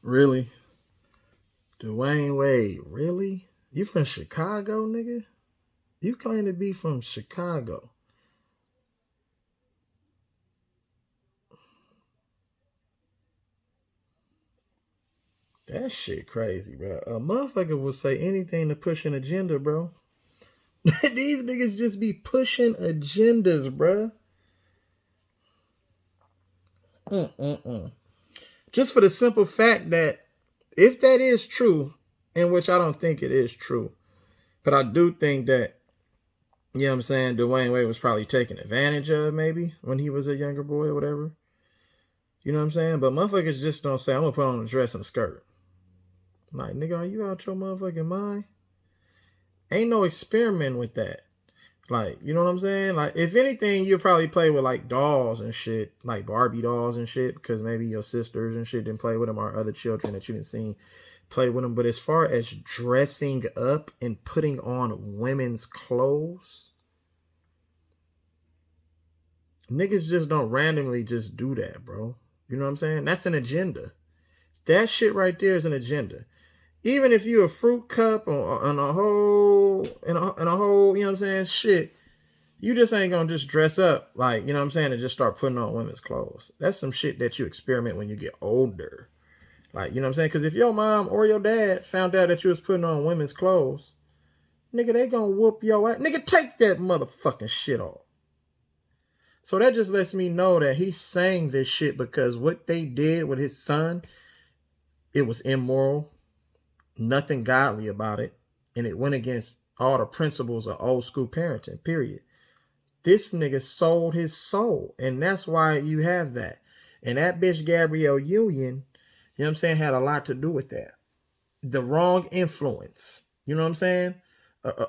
Really? Dwayne Wade, really? You from Chicago, nigga? You claim to be from Chicago. That shit crazy, bro. A motherfucker will say anything to push an agenda, bro. These niggas just be pushing agendas, bro. Just for the simple fact that if that is true, in which I don't think it is true, but I do think that, you know what I'm saying, Dwayne Wade was probably taken advantage of maybe when he was a younger boy or whatever. You know what I'm saying? But motherfuckers just don't say, I'm going to put on a dress and a skirt. Like, nigga, are you out your motherfucking mind? Ain't no experiment with that. Like, you know what I'm saying? Like, if anything, you'll probably play with, like, dolls and shit. Like, Barbie dolls and shit. Because maybe your sisters and shit didn't play with them, or other children that you didn't see play with them. But as far as dressing up and putting on women's clothes, niggas just don't randomly just do that, bro. You know what I'm saying? That's an agenda. That shit right there is an agenda. Even if you a fruit cup or in a whole, you know what I'm saying, shit, you just ain't gonna just dress up like, you know what I'm saying, and just start putting on women's clothes. That's some shit that you experiment when you get older. Like, you know what I'm saying? Because if your mom or your dad found out that you was putting on women's clothes, nigga, they gonna whoop your ass. Nigga, take that motherfucking shit off. So that just lets me know that he's saying this shit because what they did with his son, it was immoral. Nothing godly about it. And it went against all the principles of old school parenting, period. This nigga sold his soul. And that's why you have that. And that bitch Gabrielle Union, you know what I'm saying, had a lot to do with that. The wrong influence, you know what I'm saying,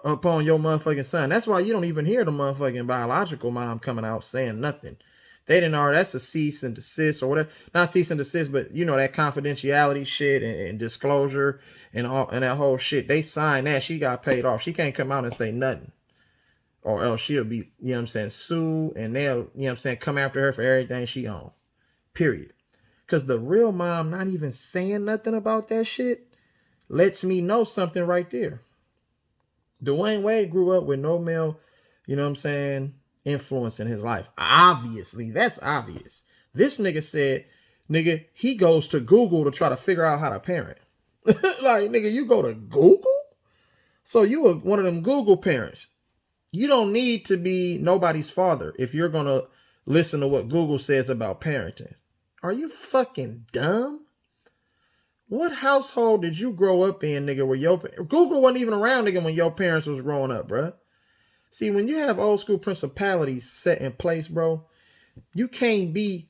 upon your motherfucking son. That's why you don't even hear the motherfucking biological mom coming out saying nothing. They didn't know that's a cease and desist or whatever. Not cease and desist, but you know that confidentiality shit and disclosure and all and that whole shit. They signed that. She got paid off. She can't come out and say nothing. Or else she'll be, you know what I'm saying, sued and they'll, you know what I'm saying, come after her for everything she owns. Period. Because the real mom not even saying nothing about that shit lets me know something right there. Dwayne Wade grew up with no male, you know what I'm saying, influence in his life. Obviously, that's obvious. This nigga said, nigga, he goes to Google to try to figure out how to parent. Like, nigga, you go to Google? So you are one of them Google parents. You don't need to be nobody's father if you're going to listen to what Google says about parenting. Are you fucking dumb? What household did you grow up in, nigga, where Google wasn't even around, nigga, when your parents was growing up, bruh? See, when you have old school principalities set in place, bro, you can't be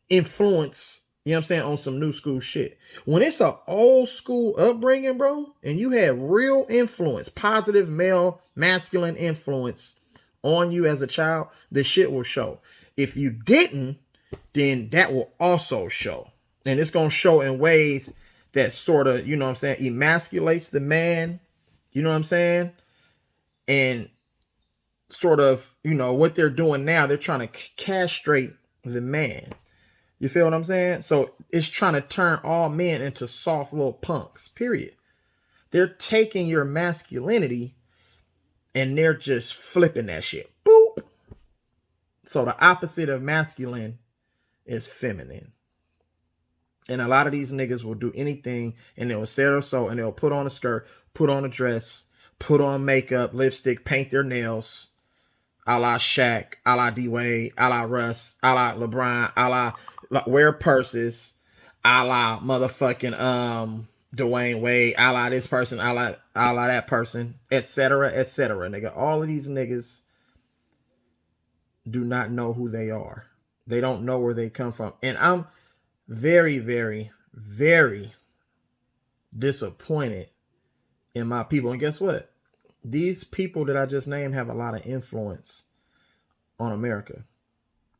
influenced, you know what I'm saying, on some new school shit. When it's an old school upbringing, bro, and you have real influence, positive male, masculine influence on you as a child, the shit will show. If you didn't, then that will also show. And it's going to show in ways that sort of, you know what I'm saying, emasculates the man, you know what I'm saying? And sort of, you know, what they're doing now, they're trying to castrate the man. You feel what I'm saying? So it's trying to turn all men into soft little punks, period. They're taking your masculinity and they're just flipping that shit. Boop. So the opposite of masculine is feminine. And a lot of these niggas will do anything and they'll say or so and they'll put on a skirt, put on a dress, put on makeup, lipstick, paint their nails, a la Shaq, a la Dewayne, a la Russ, a la LeBron, a la wear purses, a la motherfucking Dwayne Wade, a la this person, a la that person, etc., etc. Nigga, all of these niggas do not know who they are. They don't know where they come from. And I'm very, very, very disappointed in my people. And guess what? These people that I just named have a lot of influence on America.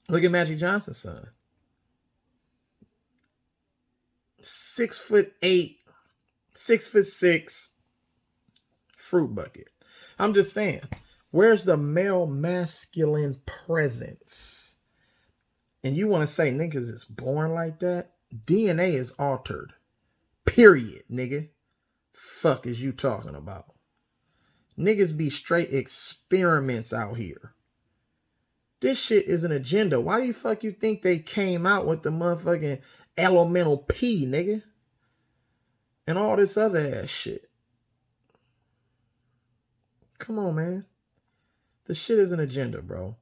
Look at Magic Johnson's son. 6'8", 6'6", fruit bucket. I'm just saying, where's the male masculine presence? And you want to say niggas is born like that? DNA is altered. Period, nigga. Fuck is you talking about? Niggas be straight experiments out here. This shit is an agenda. Why do you fuck you think they came out with the motherfucking elemental P, nigga? And all this other ass shit. Come on, man. The shit is an agenda, bro.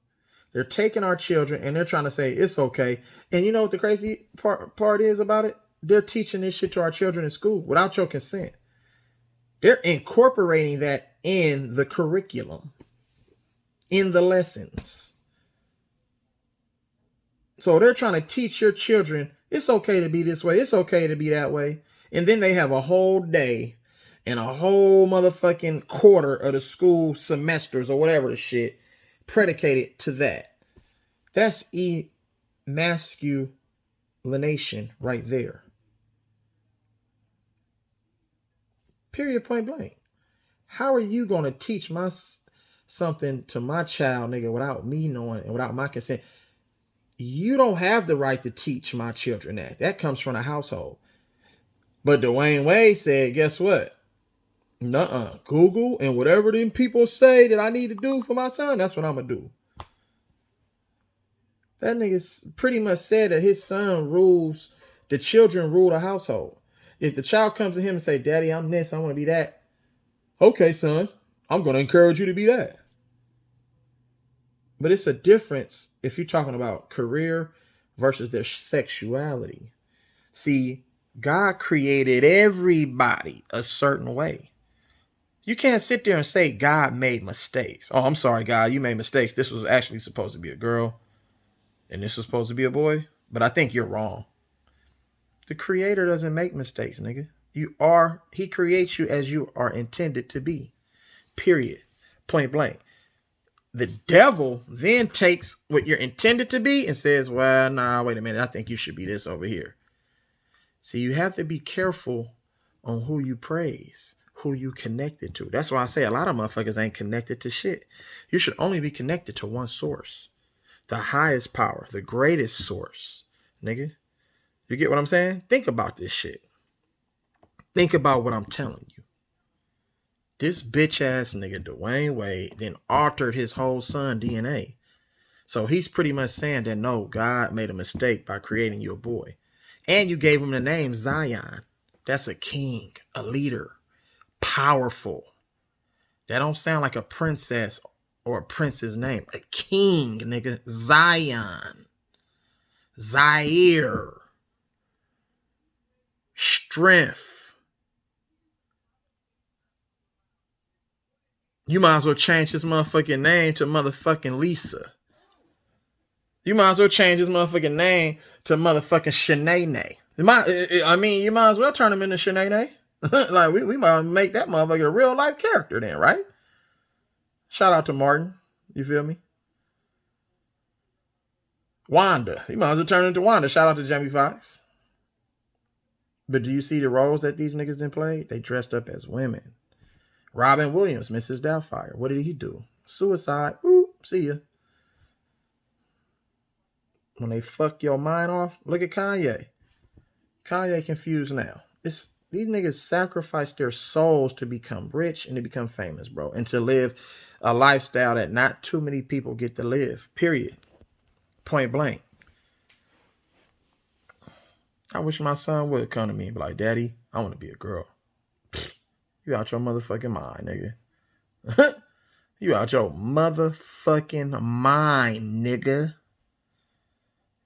They're taking our children and they're trying to say it's okay. And you know what the crazy part is about it? They're teaching this shit to our children in school without your consent. They're incorporating that in the curriculum, in the lessons. So they're trying to teach your children it's okay to be this way, it's okay to be that way. And then they have a whole day and a whole motherfucking quarter of the school semesters or whatever the shit predicated to that. That's emasculination right there. Period, point blank. How are you going to teach something to my child, nigga, without me knowing and without my consent? You don't have the right to teach my children that. That comes from the household. But Dewayne Wade said, guess what? Nuh-uh. Google and whatever them people say that I need to do for my son, that's what I'm going to do. That nigga pretty much said that his son rules, the children rule the household. If the child comes to him and say, Daddy, I'm this, I want to be that. Okay, son, I'm going to encourage you to be that. But it's a difference if you're talking about career versus their sexuality. See, God created everybody a certain way. You can't sit there and say God made mistakes. Oh, I'm sorry, God, you made mistakes. This was actually supposed to be a girl and this was supposed to be a boy. But I think you're wrong. The creator doesn't make mistakes, nigga. He creates you as you are intended to be. Period. Point blank. The devil then takes what you're intended to be and says, well, nah, wait a minute. I think you should be this over here. See, you have to be careful on who you praise, who you connected to. That's why I say a lot of motherfuckers ain't connected to shit. You should only be connected to one source. The highest power, the greatest source, nigga. You get what I'm saying? Think about this shit. Think about what I'm telling you. This bitch ass nigga, Dewayne Wade, then altered his whole son DNA. So he's pretty much saying that no, God made a mistake by creating you a boy. And you gave him the name Zion. That's a king, a leader, powerful. That don't sound like a princess or a prince's name. A king, nigga. Zion. Zaire. Strength. You might as well change his motherfucking name to motherfucking Lisa. You might as well change his motherfucking name to motherfucking Shanae. You might as well turn him into Shanae. Like, we might make that motherfucker a real life character then, right? Shout out to Martin. You feel me? Wanda. You might as well turn into Wanda. Shout out to Jamie Foxx. But do you see the roles that these niggas done played? They dressed up as women. Robin Williams, Mrs. Doubtfire. What did he do? Suicide. Ooh, see ya. When they fuck your mind off, look at Kanye. Kanye confused now. These niggas sacrificed their souls to become rich and to become famous, bro. And to live a lifestyle that not too many people get to live. Period. Point blank. I wish my son would come to me and be like, Daddy, I want to be a girl. You out your motherfucking mind, nigga. You out your motherfucking mind, nigga.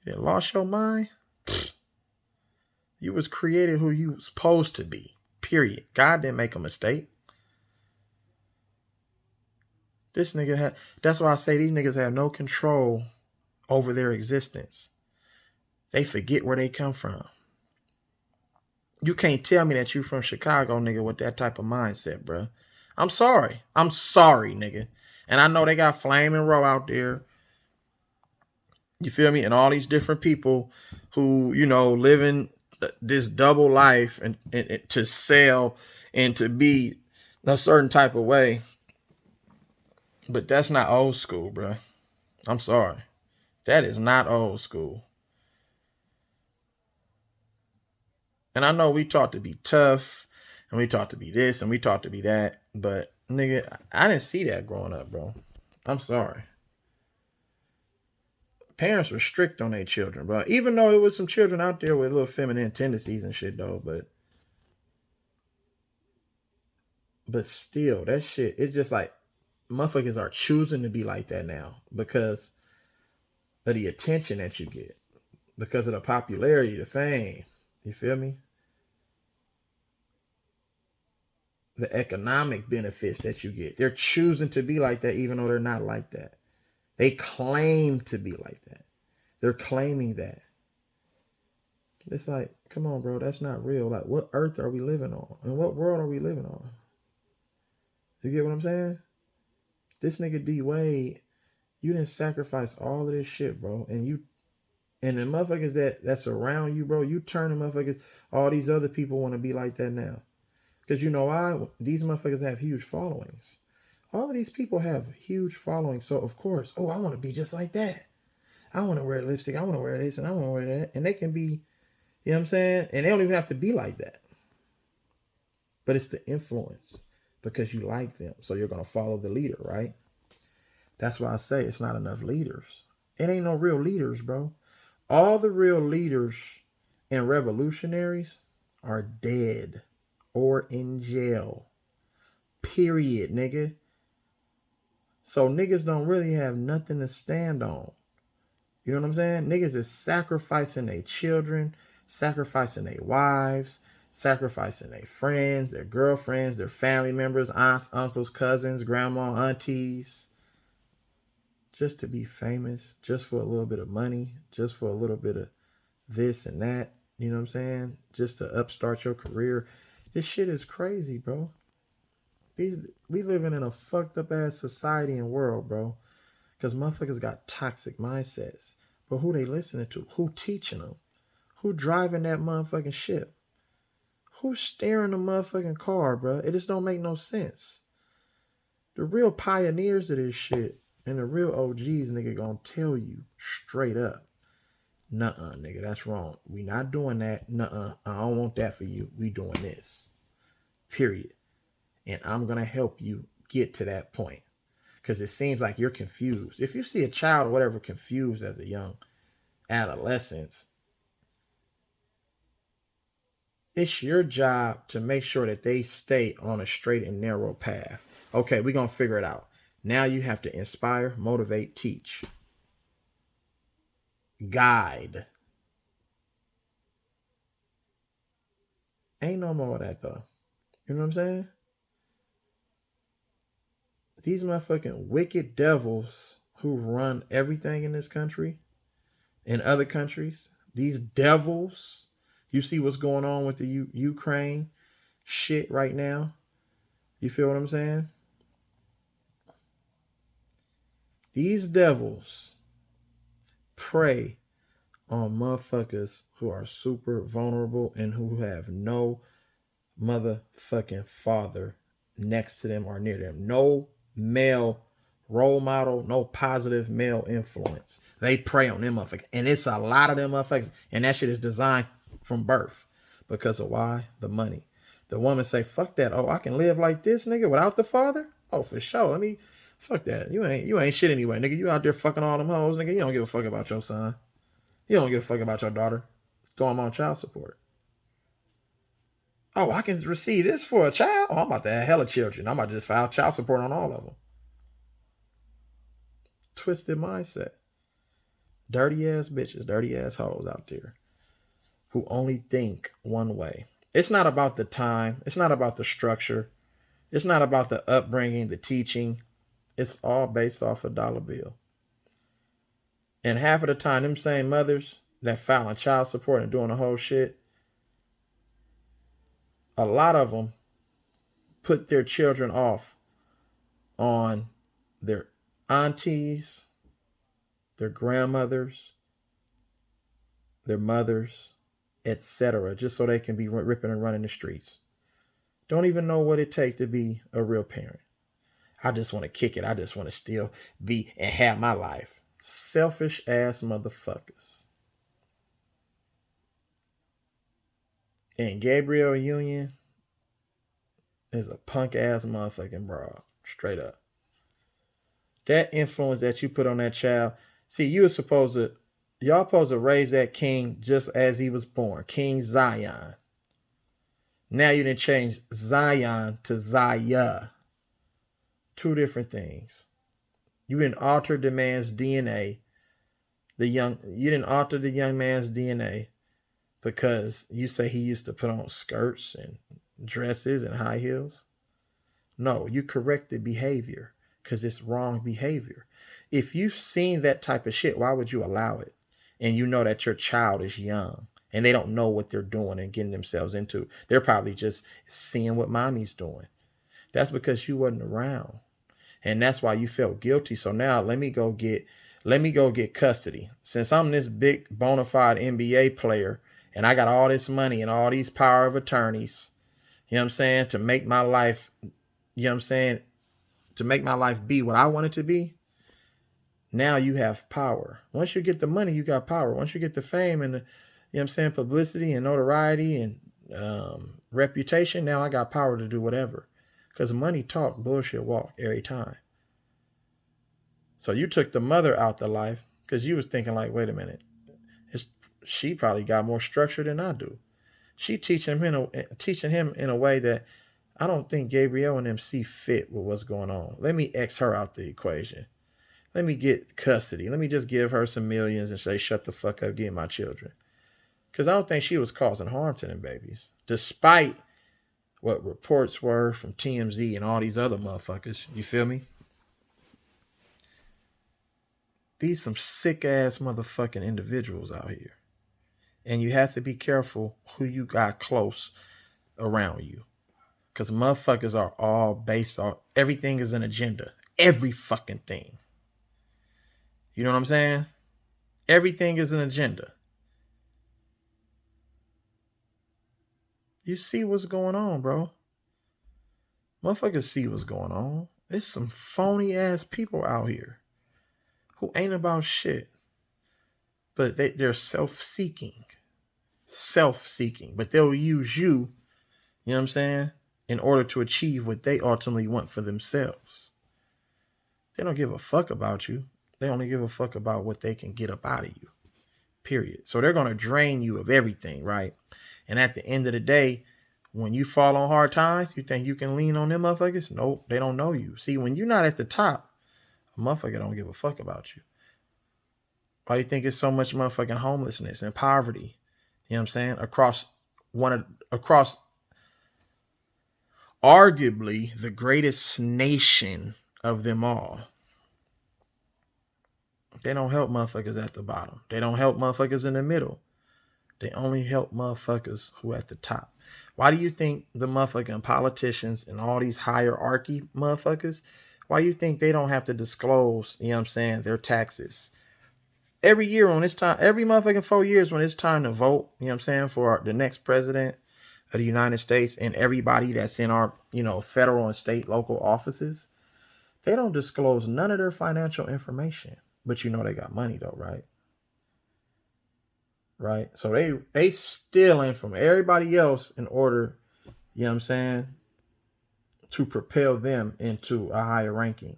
You lost your mind? You was created who you was supposed to be. Period. God didn't make a mistake. This nigga that's why I say these niggas have no control over their existence. They forget where they come from. You can't tell me that you from Chicago, nigga, with that type of mindset, bro. I'm sorry. I'm sorry, nigga. And I know they got Flaming Row out there. You feel me? And all these different people who, you know, living this double life and to sell and to be a certain type of way. But that's not old school, bro. I'm sorry. That is not old school. And I know we taught to be tough, and we taught to be this, and we taught to be that. But nigga, I didn't see that growing up, bro. I'm sorry. Parents were strict on their children, bro. Even though it was some children out there with little feminine tendencies and shit, though. But still, that shit, it's just like motherfuckers are choosing to be like that now because of the attention that you get, because of the popularity, the fame. You feel me? The economic benefits that you get. They're choosing to be like that even though they're not like that. They claim to be like that. They're claiming that. It's like, come on, bro, that's not real. Like, what earth are we living on? And what world are we living on? You get what I'm saying? This nigga Dewayne, you didn't sacrifice all of this shit, bro. And the motherfuckers that's around you, bro, you turn the motherfuckers, all these other people want to be like that now. Because you know why? These motherfuckers have huge followings. All of these people have huge followings. So, of course, I want to be just like that. I want to wear lipstick. I want to wear this and I want to wear that. And they can be, you know what I'm saying? And they don't even have to be like that. But it's the influence because you like them. So you're going to follow the leader, right? That's why I say it's not enough leaders. It ain't no real leaders, bro. All the real leaders and revolutionaries are dead or in jail. Period, nigga. So niggas don't really have nothing to stand on. You know what I'm saying? Niggas is sacrificing their children, sacrificing their wives, sacrificing their friends, their girlfriends, their family members, aunts, uncles, cousins, grandma, aunties, just to be famous, just for a little bit of money, just for a little bit of this and that. You know what I'm saying? Just to upstart your career. This shit is crazy, bro. We living in a fucked up ass society and world, bro. Because motherfuckers got toxic mindsets. But who they listening to? Who teaching them? Who driving that motherfucking ship? Who's steering the motherfucking car, bro? It just don't make no sense. The real pioneers of this shit and the real OGs, nigga, gonna tell you straight up. Nuh-uh, nigga, that's wrong. We not doing that. Nuh-uh, I don't want that for you. We doing this. Period. And I'm gonna help you get to that point. Because it seems like you're confused. If you see a child or whatever confused as a young adolescent, it's your job to make sure that they stay on a straight and narrow path. Okay, we're going to figure it out. Now you have to inspire, motivate, teach, guide. Ain't no more of that, though. You know what I'm saying? These motherfucking wicked devils who run everything in this country, in other countries, these devils, you see what's going on with the Ukraine shit right now? You feel what I'm saying? These devils prey on motherfuckers who are super vulnerable and who have no motherfucking father next to them or near them. No male role model, no positive male influence. They prey on them motherfuckers. And it's a lot of them motherfuckers. And that shit is designed from birth. Because of why? The money. The woman say, fuck that. Oh, I can live like this, nigga, without the father? Oh, for sure. Fuck that. You ain't shit anyway, nigga. You out there fucking all them hoes, nigga. You don't give a fuck about your son. You don't give a fuck about your daughter. Throw them on child support. Oh, I can receive this for a child? Oh, I'm about to have hella children. I'm about to just file child support on all of them. Twisted mindset. Dirty ass bitches, dirty ass hoes out there who only think one way. It's not about the time. It's not about the structure. It's not about the upbringing, the teaching. It's all based off a dollar bill. And half of the time, them same mothers that filing child support and doing the whole shit, a lot of them put their children off on their aunties, their grandmothers, their mothers, etc., just so they can be ripping and running the streets. Don't even know what it takes to be a real parent. I just want to kick it. I just want to still be and have my life. Selfish ass motherfuckers. And Gabrielle Union is a punk ass motherfucking broad. Straight up. That influence that you put on that child. See, y'all supposed to raise that king just as he was born. King Zion. Now you didn't change Zion to Zaya. Two different things. You didn't alter the man's DNA. You didn't alter the young man's DNA because you say he used to put on skirts and dresses and high heels. No, you corrected behavior because it's wrong behavior. If you've seen that type of shit, why would you allow it? And you know that your child is young and they don't know what they're doing and getting themselves into. They're probably just seeing what mommy's doing. That's because you wasn't around. And that's why you felt guilty. So now let me go get custody. Since I'm this big bona fide NBA player and I got all this money and all these power of attorneys, you know what I'm saying, to make my life, you know what I'm saying, to make my life be what I want it to be. Now you have power. Once you get the money, you got power. Once you get the fame and the, you know what I'm saying, publicity and notoriety and reputation, now I got power to do whatever. Because money talk, bullshit walk every time. So you took the mother out the life because you was thinking like, wait a minute, she probably got more structure than I do. She teaching him in a way that I don't think Gabrielle and them see fit with what's going on. Let me X her out the equation. Let me get custody. Let me just give her some millions and say, shut the fuck up, get my children. Because I don't think she was causing harm to them babies. Despite what reports were from TMZ and all these other motherfuckers. You feel me? These some sick ass motherfucking individuals out here. And you have to be careful who you got close around you. Because motherfuckers are all based on, everything is an agenda. Every fucking thing. You know what I'm saying? Everything is an agenda. You see what's going on, bro. Motherfuckers see what's going on. There's some phony ass people out here who ain't about shit. But they're self-seeking. Self-seeking. But they'll use you know what I'm saying, in order to achieve what they ultimately want for themselves. They don't give a fuck about you. They only give a fuck about what they can get up out of you. Period. So they're going to drain you of everything, right? And at the end of the day, when you fall on hard times, you think you can lean on them motherfuckers? Nope, they don't know you. See, when you're not at the top, a motherfucker don't give a fuck about you. Why you think it's so much motherfucking homelessness and poverty? You know what I'm saying? Across arguably the greatest nation of them all. They don't help motherfuckers at the bottom. They don't help motherfuckers in the middle. They only help motherfuckers who at the top. Why do you think the motherfucking politicians and all these hierarchy motherfuckers, why you think they don't have to disclose, you know what I'm saying, their taxes? Every year when it's time, every motherfucking 4 years when it's time to vote, you know what I'm saying, for the next president of the United States and everybody that's in our, you know, federal and state local offices, they don't disclose none of their financial information. But you know they got money though, right? Right? So they stealing from everybody else in order, you know what I'm saying, to propel them into a higher ranking.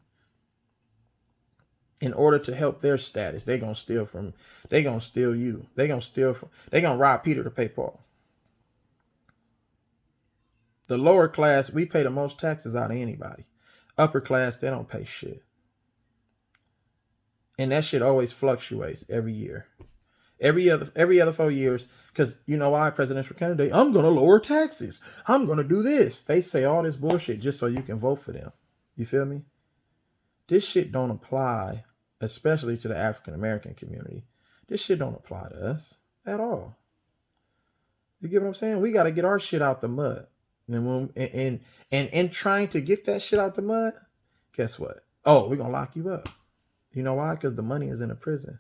In order to help their status, they gonna steal you. They gonna rob Peter to pay Paul. The lower class, we pay the most taxes out of anybody. Upper class, they don't pay shit. And that shit always fluctuates every year. Every other 4 years. Because you know why? Presidential candidate, I'm going to lower taxes. I'm going to do this. They say all this bullshit just so you can vote for them. You feel me? This shit don't apply, especially to the African American community. This shit don't apply to us at all. You get what I'm saying? We got to get our shit out the mud. And trying to get that shit out the mud, guess what? Oh, we're going to lock you up. You know why? Because the money is in the prison.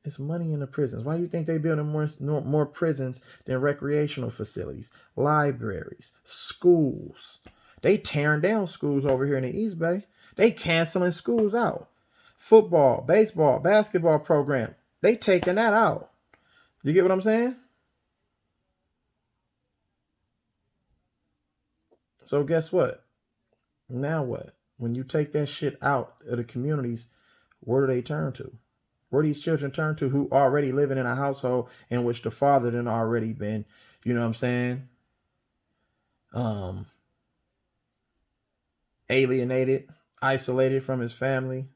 It's money in the prisons. Why do you think they building more prisons than recreational facilities, libraries, schools? They tearing down schools over here in the East Bay. They canceling schools out. Football, baseball, basketball program. They taking that out. You get what I'm saying? So guess what? Now what? When you take that shit out of the communities, where do they turn to? Where do these children turn to who already living in a household in which the father then already been, you know what I'm saying, alienated, isolated from his family,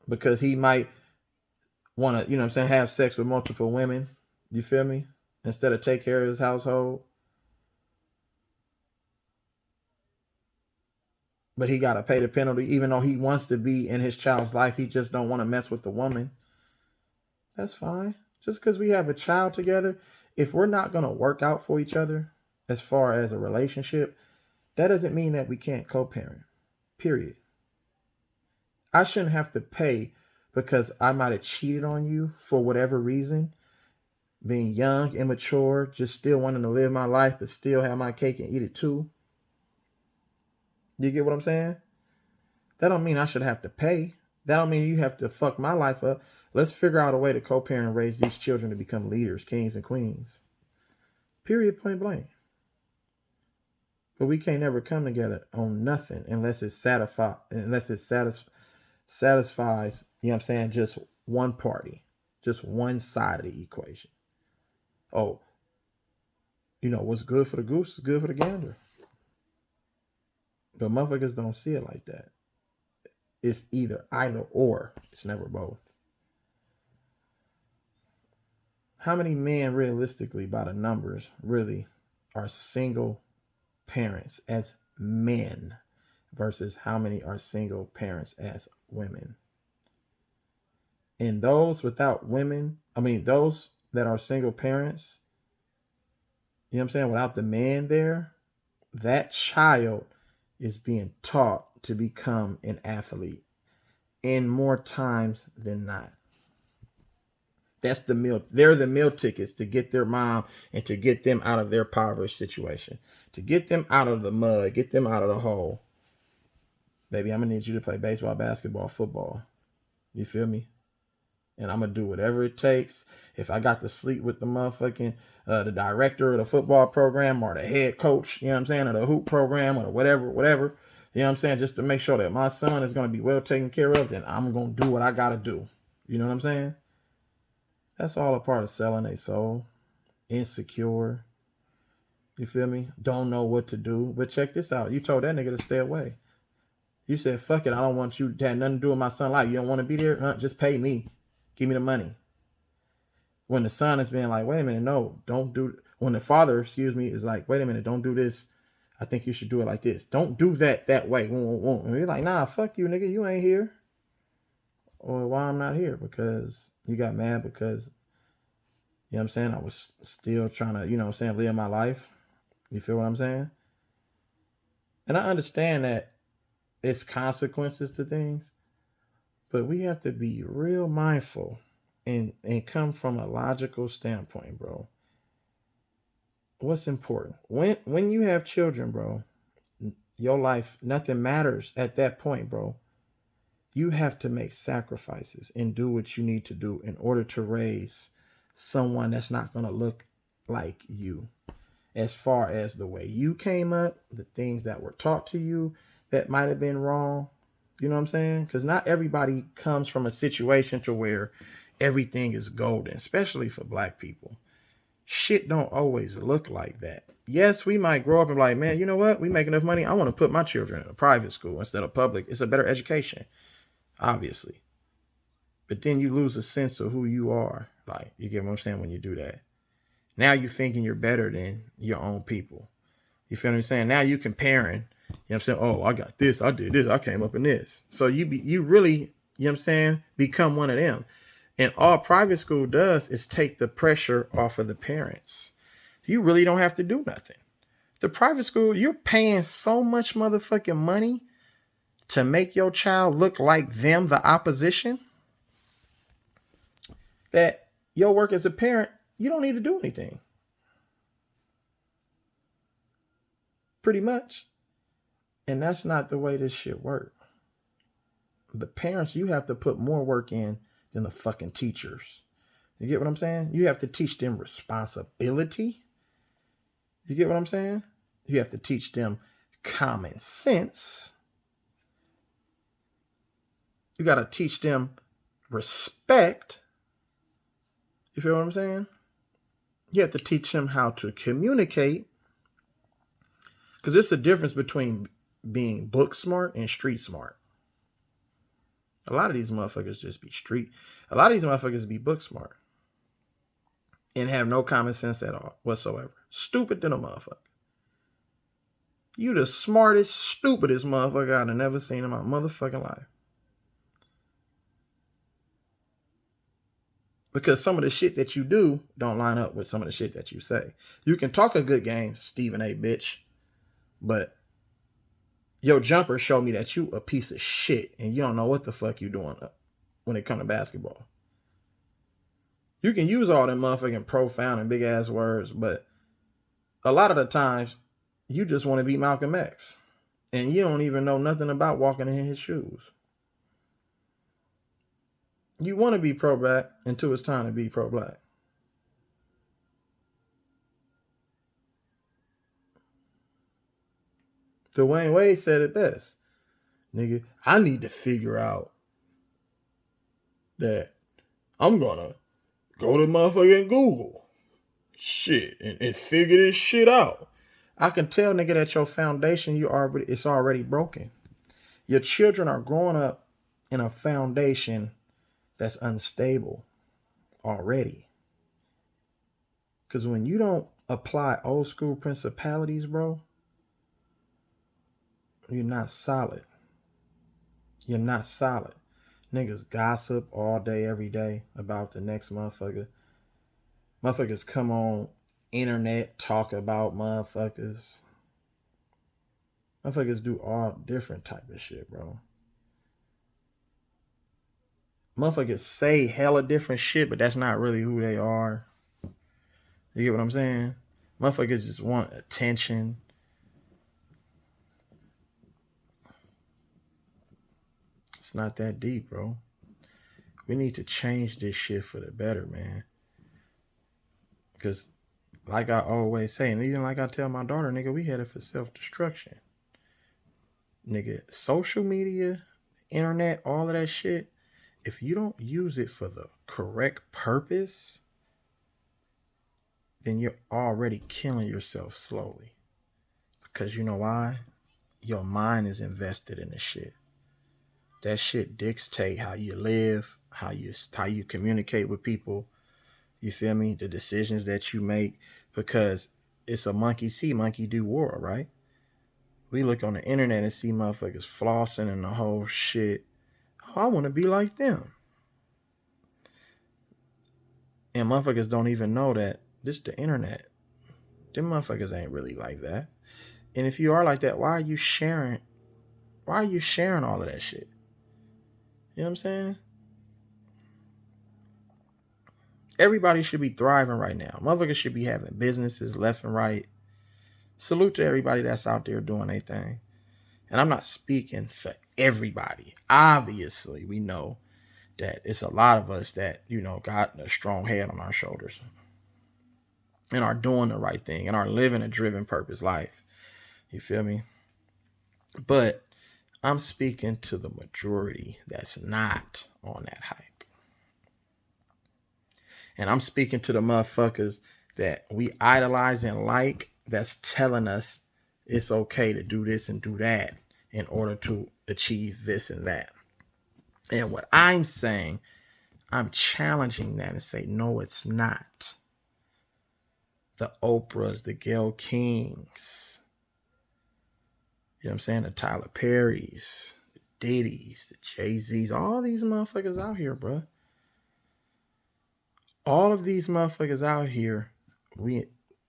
because he might want to, you know what I'm saying, have sex with multiple women. You feel me? Instead of take care of his household. But he got to pay the penalty, even though he wants to be in his child's life. He just don't want to mess with the woman. That's fine. Just because we have a child together, if we're not going to work out for each other as far as a relationship, that doesn't mean that we can't co-parent. Period. I shouldn't have to pay because I might have cheated on you for whatever reason. Being young, immature, just still wanting to live my life, but still have my cake and eat it too. You get what I'm saying? That don't mean I should have to pay. That don't mean you have to fuck my life up. Let's figure out a way to co-parent and raise these children to become leaders, kings and queens. Period, point blank. But we can't ever come together on nothing unless it satisfies, you know what I'm saying, just one party, just one side of the equation. Oh, you know, what's good for the goose is good for the gander. But motherfuckers don't see it like that. It's either either or. It's never both. How many men realistically, by the numbers, really are single parents as men versus how many are single parents as women? And those without women, those that are single parents, you know what I'm saying, without the man there, that child is being taught to become an athlete in more times than not. That's the meal. They're the meal tickets to get their mom and to get them out of their impoverished situation, to get them out of the mud, get them out of the hole. Baby, I'm going to need you to play baseball, basketball, football. You feel me? And I'm going to do whatever it takes. If I got to sleep with the motherfucking, the director of the football program or the head coach, you know what I'm saying, or the hoop program or the whatever, you know what I'm saying, just to make sure that my son is going to be well taken care of, then I'm going to do what I got to do. You know what I'm saying? That's all a part of selling a soul. Insecure. You feel me? Don't know what to do. But check this out. You told that nigga to stay away. You said, fuck it, I don't want you to have nothing to do with my son's life. You don't want to be there? Just pay me. Give me the money. When the son is being like, wait a minute, no, don't do. When the father, is like, wait a minute, don't do this. I think you should do it like this. Don't do that way. And you're like, nah, fuck you, nigga. You ain't here. Or why I'm not here? Because you got mad because, you know what I'm saying, I was still trying to, you know what I'm saying, live my life. You feel what I'm saying? And I understand that it's consequences to things, but we have to be real mindful and come from a logical standpoint, bro. What's important? When you have children, bro, your life, nothing matters at that point, bro. You have to make sacrifices and do what you need to do in order to raise someone that's not going to look like you. As far as the way you came up, the things that were taught to you that might have been wrong. You know what I'm saying? Because not everybody comes from a situation to where everything is golden, especially for black people. Shit don't always look like that. Yes, we might grow up and be like, man, you know what? We make enough money. I want to put my children in a private school instead of public. It's a better education, obviously. But then you lose a sense of who you are. Like, you get what I'm saying when you do that. Now you're thinking you're better than your own people. You feel what I'm saying? Now you comparing. You know what I'm saying? Oh, I got this. I did this. I came up in this. So you really, you know what I'm saying, become one of them. And all private school does is take the pressure off of the parents. You really don't have to do nothing. The private school, you're paying so much motherfucking money to make your child look like them, the opposition, that your work as a parent, you don't need to do anything. Pretty much. And that's not the way this shit works. The parents, you have to put more work in than the fucking teachers. You get what I'm saying? You have to teach them responsibility. You get what I'm saying? You have to teach them common sense. You got to teach them respect. You feel what I'm saying? You have to teach them how to communicate. Because it's a difference between being book smart and street smart. A lot of these motherfuckers just be street. A lot of these motherfuckers be book smart and have no common sense at all whatsoever. Stupid than a motherfucker. You the smartest, stupidest motherfucker I've never seen in my motherfucking life. Because some of the shit that you do don't line up with some of the shit that you say. You can talk a good game, Stephen A. bitch, but your jumper showed me that you a piece of shit and you don't know what the fuck you doing when it comes to basketball. You can use all them motherfucking profound and big ass words, but a lot of the times you just want to be Malcolm X and you don't even know nothing about walking in his shoes. You want to be pro-black until it's time to be pro-black. Dewayne Wade said it best. Nigga, I need to figure out that I'm gonna go to motherfucking Google shit and figure this shit out. I can tell, nigga, that your foundation, it's already broken. Your children are growing up in a foundation that's unstable already. Because when you don't apply old school principalities, bro, you're not solid. You're not solid. Niggas gossip all day, every day about the next motherfucker. Motherfuckers come on internet, talk about motherfuckers. Motherfuckers do all different type of shit, bro. Motherfuckers say hella different shit, but that's not really who they are. You get what I'm saying? Motherfuckers just want attention. It's not that deep, bro. We need to change this shit for the better, man. Because like I always say, and even like I tell my daughter, nigga, we headed for self-destruction. Nigga, social media, internet, all of that shit, if you don't use it for the correct purpose, then you're already killing yourself slowly. Because you know why? Your mind is invested in the shit. That shit dictate how you live, how you communicate with people. You feel me? The decisions that you make, because it's a monkey see, monkey do world, right? We look on the internet and see motherfuckers flossing and the whole shit. Oh, I want to be like them. And motherfuckers don't even know that this is the internet. Them motherfuckers ain't really like that. And if you are like that, why are you sharing all of that shit? You know what I'm saying? Everybody should be thriving right now. Motherfuckers should be having businesses left and right. Salute to everybody that's out there doing their thing. And I'm not speaking for everybody. Obviously, we know that it's a lot of us that, you know, got a strong head on our shoulders and are doing the right thing and are living a driven purpose life. You feel me? But I'm speaking to the majority that's not on that hype. And I'm speaking to the motherfuckers that we idolize and like, that's telling us it's okay to do this and do that in order to achieve this and that. And what I'm saying, I'm challenging that and say, no, it's not. The Oprahs, the Gayle Kings, you know what I'm saying? The Tyler Perrys, the Diddy's, the Jay-Z's, all these motherfuckers out here, bro. All of these motherfuckers out here, we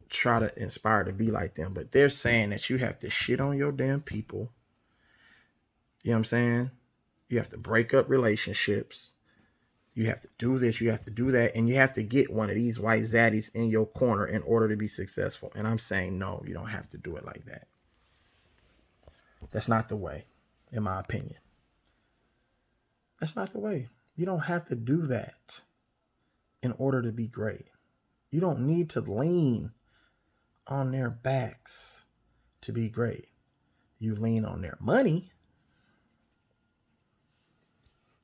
try to inspire to be like them, but they're saying that you have to shit on your damn people. You know what I'm saying? You have to break up relationships. You have to do this, you have to do that, and you have to get one of these white zaddies in your corner in order to be successful. And I'm saying, no, you don't have to do it like that. That's not the way, in my opinion. That's not the way. You don't have to do that in order to be great. You don't need to lean on their backs to be great. You lean on their money.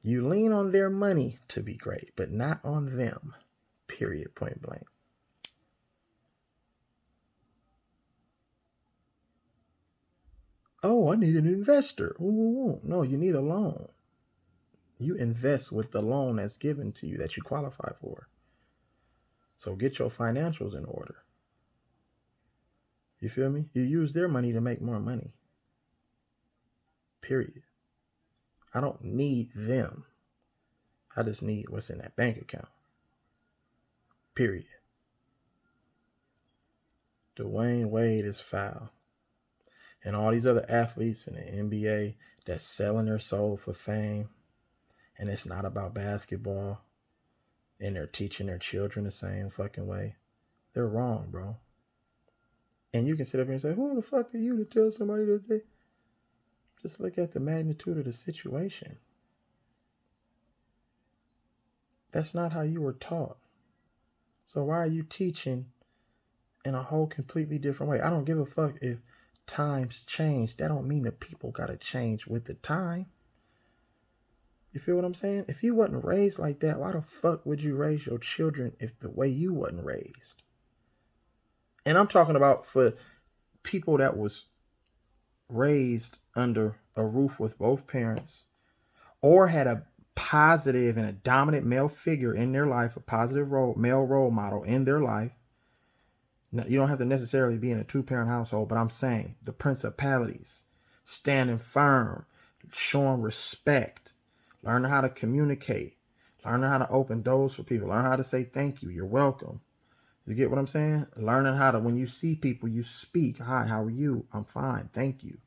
You lean on their money to be great, but not on them. Period. Point blank. Oh, I need an investor. Ooh, no, you need a loan. You invest with the loan that's given to you that you qualify for. So get your financials in order. You feel me? You use their money to make more money. Period. I don't need them. I just need what's in that bank account. Period. Dwayne Wade is foul. And all these other athletes in the NBA that's selling their soul for fame. And it's not about basketball. And they're teaching their children the same fucking way. They're wrong, bro. And you can sit up here and say, who the fuck are you to tell somebody that they... Just look at the magnitude of the situation. That's not how you were taught. So why are you teaching in a whole completely different way? I don't give a fuck if times change. That don't mean the people gotta change with the time. You feel what I'm saying? If you wasn't raised like that, why the fuck would you raise your children if the way you wasn't raised? And I'm talking about for people that was raised under a roof with both parents or had a positive and a dominant male figure in their life, a positive male role model in their life. Now, you don't have to necessarily be in a two-parent household, but I'm saying the principalities, standing firm, showing respect, learning how to communicate, learning how to open doors for people, learn how to say thank you, you're welcome. You get what I'm saying? Learning how to, when you see people, you speak. Hi, how are you? I'm fine. Thank you.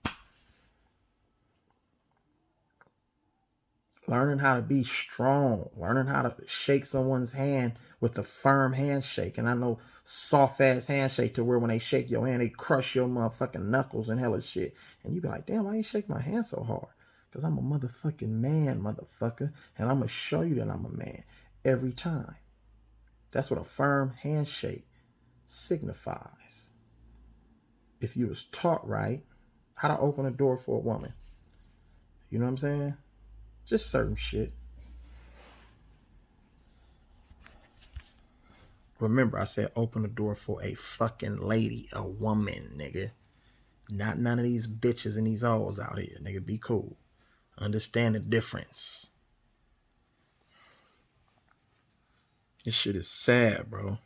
Learning how to be strong. Learning how to shake someone's hand with a firm handshake. And I know soft-ass handshake to where when they shake your hand, they crush your motherfucking knuckles and hella shit. And you be like, damn, why you shake my hand so hard? Because I'm a motherfucking man, motherfucker. And I'm going to show you that I'm a man every time. That's what a firm handshake signifies. If you was taught right how to open a door for a woman. You know what I'm saying? Just certain shit. Remember, I said open the door for a fucking lady, a woman, nigga. Not none of these bitches and these hoes out here, nigga. Be cool. Understand the difference. This shit is sad, bro.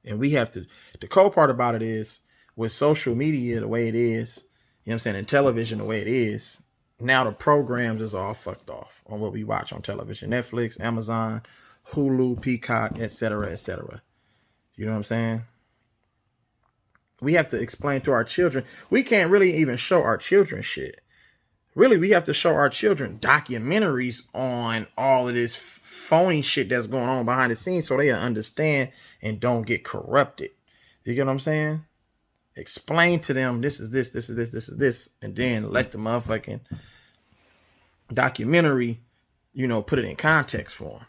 And we have to, the cold part about it is, with social media the way it is, you know what I'm saying, and television the way it is, now the programs is all fucked off on what we watch on television. Netflix, Amazon, Hulu, Peacock, etc., etc. You know what I'm saying? We have to explain to our children. We can't really even show our children shit. Really, we have to show our children documentaries on all of this phony shit that's going on behind the scenes so they understand and don't get corrupted. You get what I'm saying? Explain to them this is this, this is this, this is this, and then let the motherfucking documentary, you know, put it in context for them.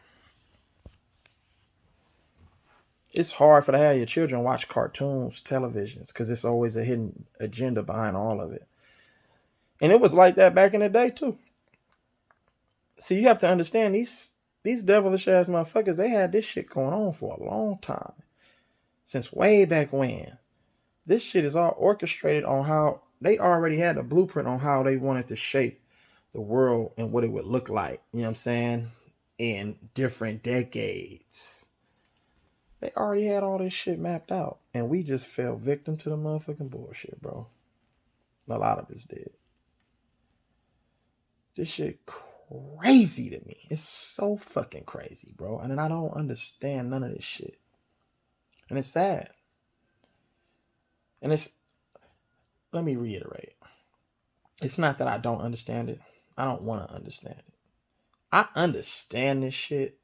It's hard for to have your children watch cartoons, televisions, because it's always a hidden agenda behind all of it. And it was like that back in the day too. See, you have to understand these devilish ass motherfuckers, they had this shit going on for a long time. Since way back when. This shit is all orchestrated on how they already had a blueprint on how they wanted to shape the world and what it would look like. You know what I'm saying? In different decades. They already had all this shit mapped out. And we just fell victim to the motherfucking bullshit, bro. A lot of us did. This shit crazy to me. It's so fucking crazy, bro. And I don't understand none of this shit. And it's sad. And let me reiterate. It's not that I don't understand it. I don't want to understand it. I understand this shit.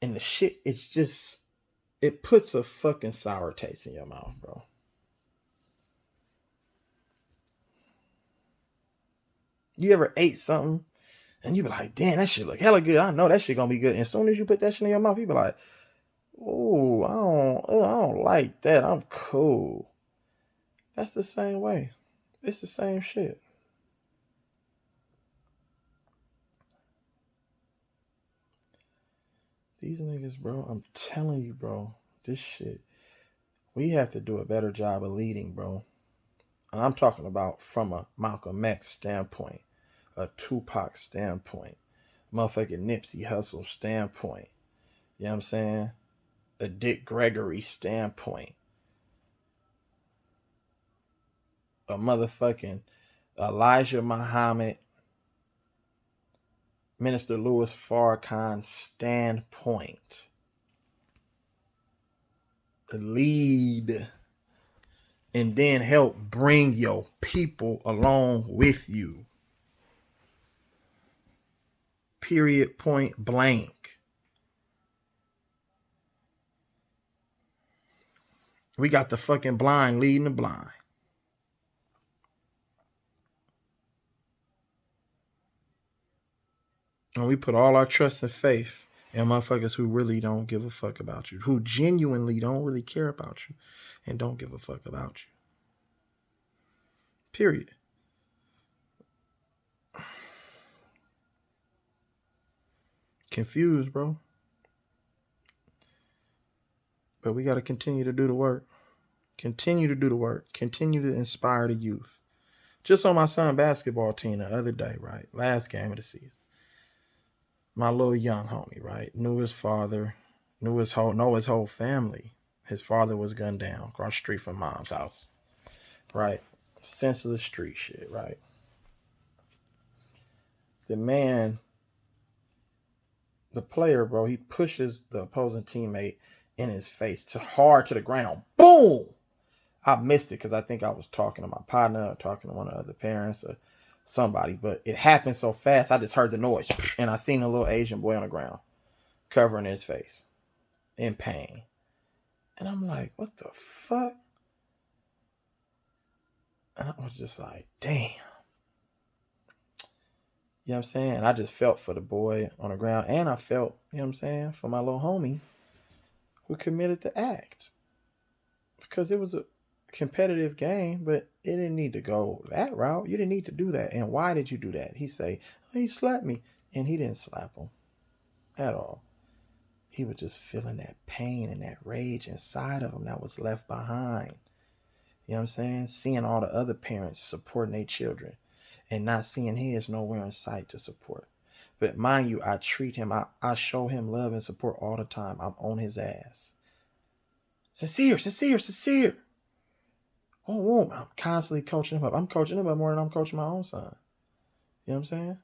And the shit, it's just, it puts a fucking sour taste in your mouth, bro. You ever ate something and you be like, damn, that shit look hella good. I know that shit gonna be good. And as soon as you put that shit in your mouth, you be like, ooh, I don't like that. I'm cool. That's the same way. It's the same shit. These niggas, bro, I'm telling you, bro, this shit, we have to do a better job of leading, bro. And I'm talking about from a Malcolm X standpoint, a Tupac standpoint, motherfucking Nipsey Hussle standpoint. You know what I'm saying? A Dick Gregory standpoint. A motherfucking Elijah Muhammad, Minister Louis Farrakhan standpoint. Lead and then help bring your people along with you. Period, point blank. We got the fucking blind leading the blind. And we put all our trust and faith in motherfuckers who really don't give a fuck about you, who genuinely don't really care about you and don't give a fuck about you. Period. Confused, bro. But we got to continue to do the work. Continue to do the work. Continue to inspire the youth. Just on my son's basketball team the other day, right? Last game of the season. My little young homie, right? Knew his father, know his whole family. His father was gunned down across the street from mom's house, right? Senseless street shit, right? The man, the player, bro, he pushes the opposing teammate in his face hard to the ground. Boom! I missed it because I think I was talking to my partner or talking to one of the other parents or somebody, but it happened so fast, I just heard the noise and I seen a little Asian boy on the ground covering his face in pain. And I'm like, what the fuck? And I was just like, damn. You know what I'm saying? I just felt for the boy on the ground. And I felt, you know what I'm saying, for my little homie who committed the act. Because it was a competitive game, but it didn't need to go that route. You didn't need to do that. And why did you do that? He say, oh, he slapped me. And he didn't slap him at all. He was just feeling that pain and that rage inside of him that was left behind. You know what I'm saying? Seeing all the other parents supporting their children and not seeing his nowhere in sight to support. But mind you, I treat him, I show him love and support all the time. I'm on his ass. Sincere. Oh, I'm constantly coaching him up. I'm coaching him up more than I'm coaching my own son. You know what I'm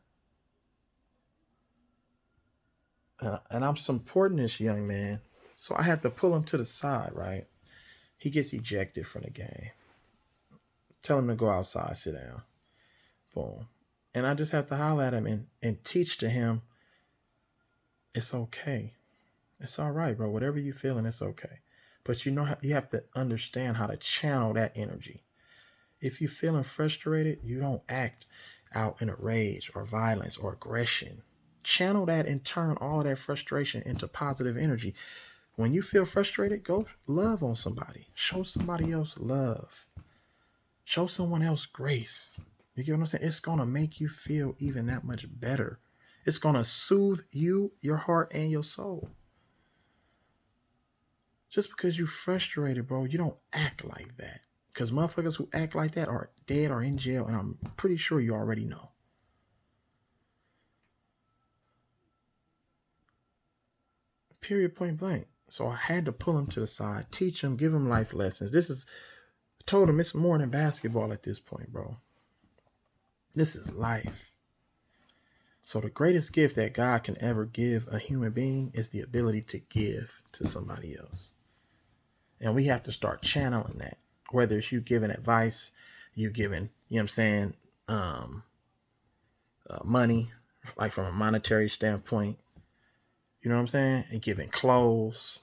saying? And I'm supporting this young man. So I have to pull him to the side, right? He gets ejected from the game. Tell him to go outside, sit down. Boom. And I just have to holler at him and teach to him, it's okay. It's all right, bro. Whatever you're feeling, it's okay. But you have to understand how to channel that energy. If you're feeling frustrated, you don't act out in a rage or violence or aggression. Channel that and turn all that frustration into positive energy. When you feel frustrated, go love on somebody. Show somebody else love. Show someone else grace. You get what I'm saying? It's going to make you feel even that much better. It's going to soothe you, your heart, and your soul. Just because you're frustrated, bro, you don't act like that. Because motherfuckers who act like that are dead or in jail, and I'm pretty sure you already know. Period, point blank. So I had to pull him to the side, teach him, give him life lessons. I told him it's more than basketball at this point, bro. This is life. So the greatest gift that God can ever give a human being is the ability to give to somebody else. And we have to start channeling that. Whether it's you giving advice, you giving, you know what I'm saying, money, like from a monetary standpoint, you know what I'm saying, and giving clothes,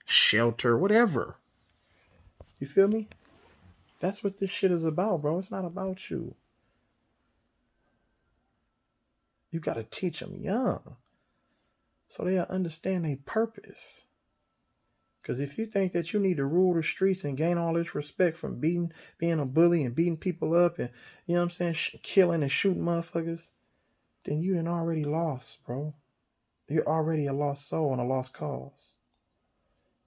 shelter, whatever. You feel me? That's what this shit is about, bro. It's not about you. You got to teach them young so they'll understand their purpose. Because if you think that you need to rule the streets and gain all this respect from being a bully and beating people up and, you know what I'm saying, killing and shooting motherfuckers, then you done already lost, bro. You're already a lost soul and a lost cause.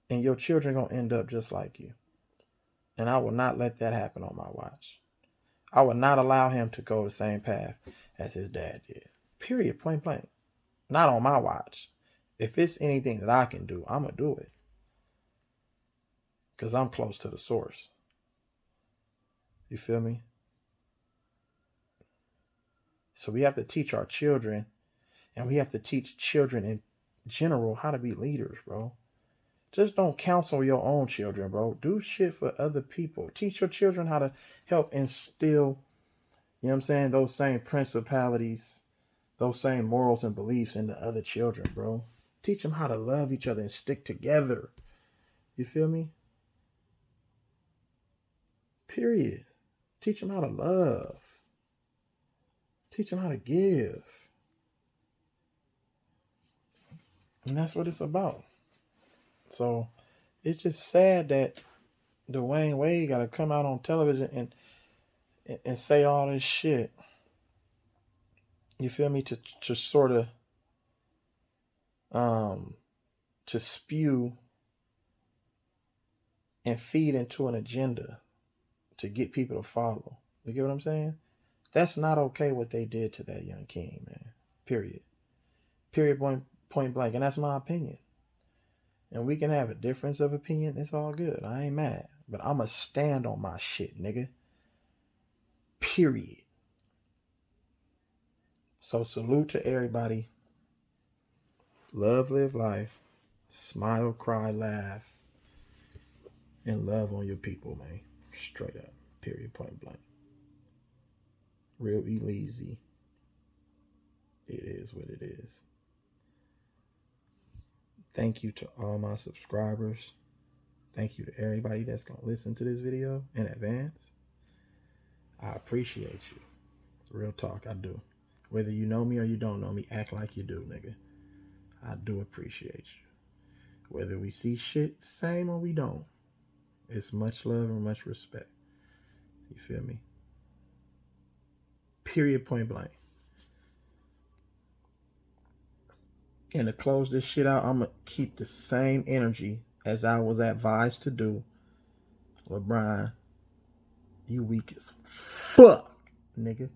And your children gonna end up just like you. And I will not let that happen on my watch. I will not allow him to go the same path as his dad did. Period, point blank. Not on my watch. If it's anything that I can do, I'm gonna do it. Because I'm close to the source. You feel me? So we have to teach our children, and we have to teach children in general how to be leaders, bro. Just don't counsel your own children, bro. Do shit for other people. Teach your children how to help instill, you know what I'm saying, those same principalities, those same morals and beliefs into other children, bro. Teach them how to love each other and stick together. You feel me? Period. Teach them how to love. Teach them how to give. And that's what it's about. So it's just sad that Dewayne Wade got to come out on television and say all this shit. You feel me? To sort of to spew and feed into an agenda to get people to follow. You get what I'm saying? That's not okay what they did to that young king, man. Period. Period, point blank. And that's my opinion. And we can have a difference of opinion. It's all good. I ain't mad. But I'm going to stand on my shit, nigga. Period. So salute to everybody. Love, live life. Smile, cry, laugh. And love on your people, man. Straight up. Period, point blank. Real E-Leezy. It is what it is. Thank you to all my subscribers. Thank you to everybody that's going to listen to this video in advance. I appreciate you. Real talk, I do. Whether you know me or you don't know me, act like you do, nigga. I do appreciate you. Whether we see shit the same or we don't, it's much love and much respect. You feel me? Period, point blank. And to close this shit out, I'm going to keep the same energy as I was advised to do. LeBron, you weak as fuck, nigga.